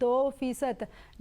2%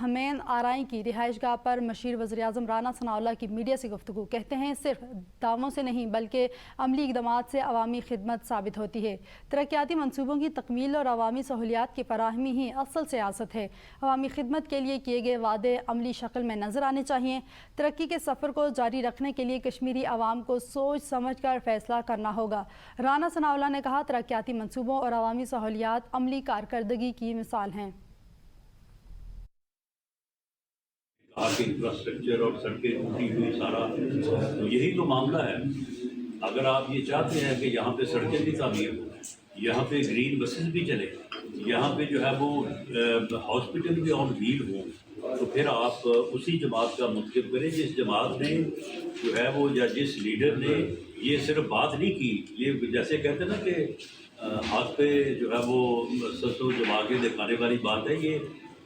ہمین آرائی کی رہائش گاہ پر مشیر وزیراعظم رانا ثناءاللہ کی میڈیا سے گفتگو. کہتے ہیں صرف دعووں سے نہیں بلکہ عملی اقدامات سے عوامی خدمت ثابت ہوتی ہے. ترقیاتی منصوبوں کی تکمیل اور عوامی سہولیات کی فراہمی ہی اصل سیاست ہے. عوامی خدمت کے لیے کیے گئے وعدے عملی شکل میں نظر آنے چاہیے. ترقی کے سفر کو جاری رکھنے کے لیے کشمیری عوام کو سوچ سمجھ کر فیصلہ کرنا ہوگا. رانا ثناءاللہ نے کہا ترقیاتی منصوبوں اور عوامی سہولیات عملی کارکردگی کی مثال ہیں. آپ انفراسٹرکچر اور سڑکیں ٹوٹی ہوئی سارا تو یہی تو معاملہ ہے. اگر آپ یہ چاہتے ہیں کہ یہاں پہ سڑکیں بھی تعمیر ہوں, یہاں پہ گرین بسز بھی چلے, یہاں پہ جو ہے وہ ہاسپٹل بھی آن ویل ہوں, تو پھر آپ اسی جماعت کا منتخب کریں جس جماعت نے جو ہے وہ یا جس لیڈر نے یہ صرف بات نہیں کی. یہ جیسے کہتے ہیں نا کہ ہاتھ پہ جو ہے وہ سسو جما کے دکھانے والی بات ہے. یہ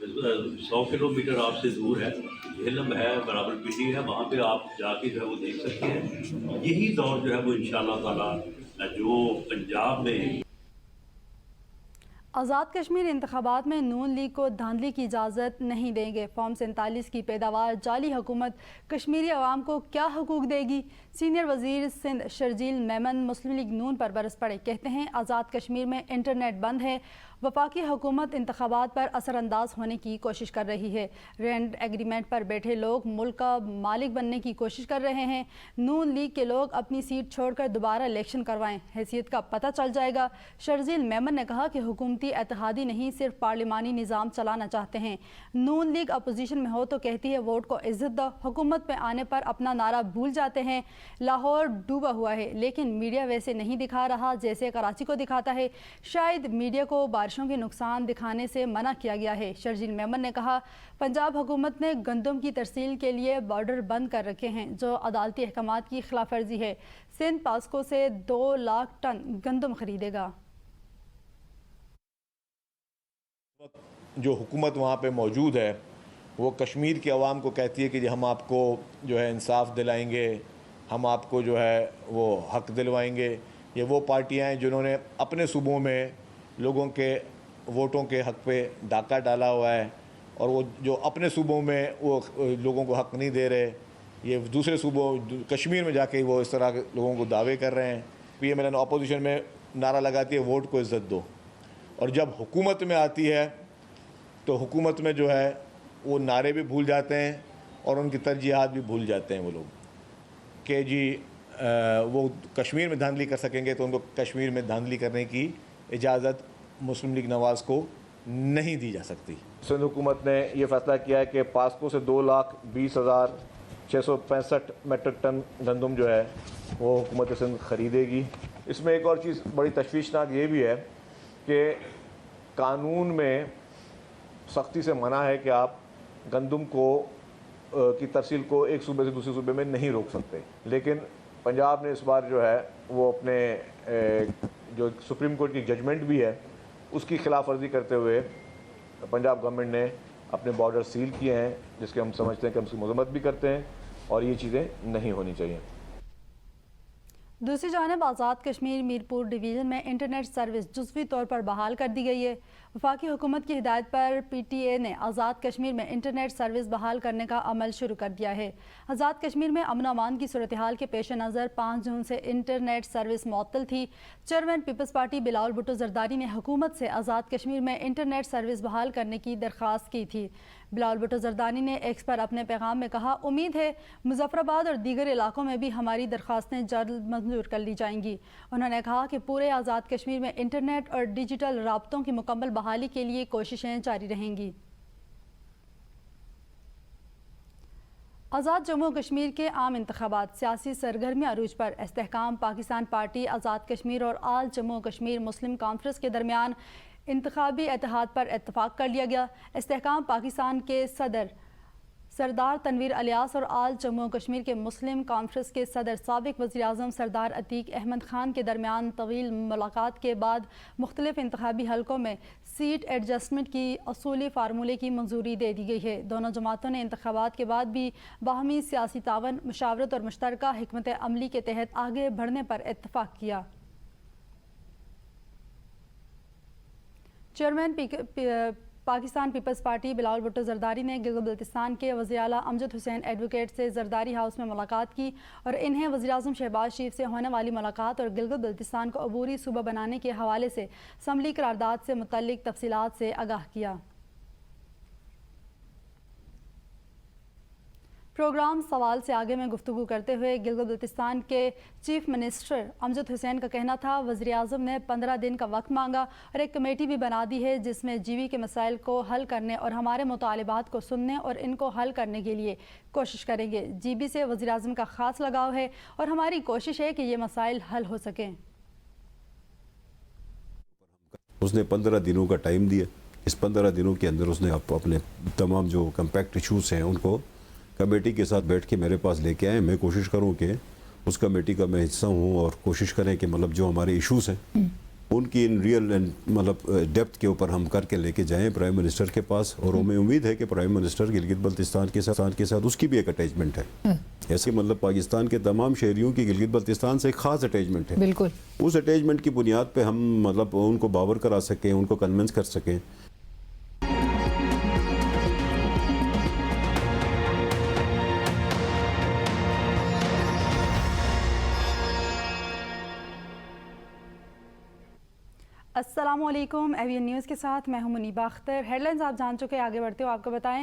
100 کلومیٹر آپ سے دور ہے, جہلم ہے, براول پنڈی ہے, وہاں پہ آپ جا کے جو ہے وہ دیکھ سکتے ہیں. یہی دور جو ہے وہ انشاءاللہ تعالیٰ جو پنجاب میں آزاد کشمیر انتخابات میں نون لیگ کو دھاندلی کی اجازت نہیں دیں گے. فارم 47 کی پیداوار جعلی حکومت کشمیری عوام کو کیا حقوق دے گی؟ سینئر وزیر سندھ شرجیل میمن مسلم لیگ نون پر برس پڑے. کہتے ہیں آزاد کشمیر میں انٹرنیٹ بند ہے. وفاقی حکومت انتخابات پر اثر انداز ہونے کی کوشش کر رہی ہے. رینٹ ایگریمنٹ پر بیٹھے لوگ ملک کا مالک بننے کی کوشش کر رہے ہیں. نون لیگ کے لوگ اپنی سیٹ چھوڑ کر دوبارہ الیکشن کروائیں, حیثیت کا پتہ چل جائے گا. شرجیل میمن نے کہا کہ حکومتی اتحادی نہیں صرف پارلیمانی نظام چلانا چاہتے ہیں. نون لیگ اپوزیشن میں ہو تو کہتی ہے ووٹ کو عزت دو, حکومت پہ آنے پر اپنا نعرہ بھول جاتے ہیں. لاہور ڈوبا ہوا ہے لیکن میڈیا ویسے نہیں دکھا رہا جیسے کراچی کو دکھاتا ہے. شاید میڈیا کو بارشوں کے نقصان دکھانے سے منع کیا گیا ہے. شرجیل میمن نے کہا پنجاب حکومت نے گندم کی ترسیل کے لیے بارڈر بند کر رکھے ہیں جو عدالتی احکامات کی خلاف ورزی ہے. سندھ پاسکو سے 2 لاکھ ٹن گندم خریدے گا. جو حکومت وہاں پہ موجود ہے وہ کشمیر کے عوام کو کہتی ہے کہ ہم آپ کو جو ہے انصاف دلائیں گے, ہم آپ کو جو ہے وہ حق دلوائیں گے. یہ وہ پارٹیاں ہیں جنہوں نے اپنے صوبوں میں لوگوں کے ووٹوں کے حق پہ ڈاکہ ڈالا ہوا ہے, اور وہ جو اپنے صوبوں میں وہ لوگوں کو حق نہیں دے رہے, یہ دوسرے صوبوں کشمیر میں جا کے وہ اس طرح کے لوگوں کو دعوے کر رہے ہیں. P M L N opposition میں نعرہ لگاتی ہے ووٹ کو عزت دو, اور جب حکومت میں آتی ہے تو حکومت میں جو ہے وہ نعرے بھی بھول جاتے ہیں اور ان کی ترجیحات بھی بھول جاتے ہیں وہ لوگ, کہ جی وہ کشمیر میں دھاندلی کر سکیں گے تو ان کو کشمیر میں دھاندلی کرنے کی اجازت مسلم لیگ نواز کو نہیں دی جا سکتی. سندھ حکومت نے یہ فیصلہ کیا ہے کہ پاسکو سے 2,20,665 میٹرک ٹن گندم جو ہے وہ حکومت سندھ خریدے گی. اس میں ایک اور چیز بڑی تشویشناک یہ بھی ہے کہ قانون میں سختی سے منع ہے کہ آپ گندم کی ترسیل کو ایک صوبے سے دوسرے صوبے میں نہیں روک سکتے, لیکن پنجاب نے اس بار جو ہے وہ اپنے جو سپریم کورٹ کی ججمنٹ بھی ہے اس کی خلاف ورزی کرتے ہوئے پنجاب گورنمنٹ نے اپنے بارڈر سیل کیے ہیں, جس کے ہم سمجھتے ہیں کہ ہم اس کی مذمت بھی کرتے ہیں اور یہ چیزیں نہیں ہونی چاہیے. دوسری جانب آزاد کشمیر میرپور ڈویژن میں انٹرنیٹ سروس جزوی طور پر بحال کر دی گئی ہے. وفاقی حکومت کی ہدایت پر پی ٹی اے نے آزاد کشمیر میں انٹرنیٹ سروس بحال کرنے کا عمل شروع کر دیا ہے. آزاد کشمیر میں امن و امان کی صورتحال کے پیش نظر 5 جون سے انٹرنیٹ سروس معطل تھی. Chairman peoples party Bilawal Bhutto Zardari نے حکومت سے آزاد کشمیر میں انٹرنیٹ سروس بحال کرنے کی درخواست کی تھی. بلاول بھٹو زرداری نے ایکس پر اپنے پیغام میں کہا امید ہے مظفر آباد اور دیگر علاقوں میں بھی ہماری درخواستیں جلد منظور کر لی جائیں گی. انہوں نے کہا کہ پورے آزاد کشمیر میں انٹرنیٹ اور ڈیجیٹل رابطوں کی مکمل بحالی کے لیے کوششیں جاری رہیں گی. آزاد جموں کشمیر کے عام انتخابات سیاسی سرگرمی عروج پر. استحکام پاکستان پارٹی آزاد کشمیر اور آل جموں کشمیر مسلم کانفرنس کے درمیان انتخابی اتحاد پر اتفاق کر لیا گیا. استحکام پاکستان کے صدر سردار تنویر الیاس اور آل جموں کشمیر کے مسلم کانفرنس کے صدر سابق وزیر اعظم سردار عتیق احمد خان کے درمیان طویل ملاقات کے بعد مختلف انتخابی حلقوں میں سیٹ ایڈجسٹمنٹ کی اصولی فارمولے کی منظوری دے دی گئی ہے. دونوں جماعتوں نے انتخابات کے بعد بھی باہمی سیاسی تعاون, مشاورت اور مشترکہ حکمت عملی کے تحت آگے بڑھنے پر اتفاق کیا. Chairman Pakistan peoples party Bilawal Bhutto Zardari نے گلگت بلتستان کے وزیر اعلیٰ امجد حسین ایڈوکیٹ سے زرداری ہاؤس میں ملاقات کی اور انہیں وزیر اعظم شہباز شریف سے ہونے والی ملاقات اور گلگت بلتستان کو عبوری صوبہ بنانے کے حوالے سے اسمبلی قرارداد سے متعلق تفصیلات سے آگاہ کیا۔ پروگرام سوال سے آگے میں گفتگو کرتے ہوئے گلگت بلتستان کے چیف منسٹر امجد حسین کا کہنا تھا وزیر اعظم نے 15 دن کا وقت مانگا اور ایک کمیٹی بھی بنا دی ہے جس میں جی بی کے مسائل کو حل کرنے اور ہمارے مطالبات کو سننے اور ان کو حل کرنے کے لیے کوشش کریں گے۔ جی بی سے وزیر اعظم کا خاص لگاؤ ہے اور ہماری کوشش ہے کہ یہ مسائل حل ہو سکیں۔ اس نے 15 دنوں کا ٹائم دیا، اس 15 دنوں کے اندر اس نے اپنے تمام جو کمپیکٹ ایشوز ہیں ان کو کمیٹی کے ساتھ بیٹھ کے میرے پاس لے کے آئے۔ میں کوشش کروں کہ اس کمیٹی کا میں حصہ ہوں اور کوشش کریں کہ مطلب جو ہمارے ایشوز ہیں ان کی ان ریئل مطلب ڈیپتھ کے اوپر ہم کر کے لے کے جائیں پرائم منسٹر کے پاس، اور ہمیں امید ہے کہ پرائم منسٹر گلگت بلتستان کے ساتھ اس کی بھی ایک اٹیچمنٹ ہے، ایسے مطلب پاکستان کے تمام شہریوں کی گلگت بلتستان سے ایک خاص اٹیچمنٹ ہے۔ بالکل اس اٹیچمنٹ کی بنیاد پہ ہم مطلب ان کو باور کرا سکیں، ان کو کنونس کر سکیں۔ السلام علیکم، ایوین نیوز کے ساتھ میں ہوں منیبہ اختر۔ ہیڈ لائنز آپ جان چکے، آگے بڑھتے ہو آپ کو بتائیں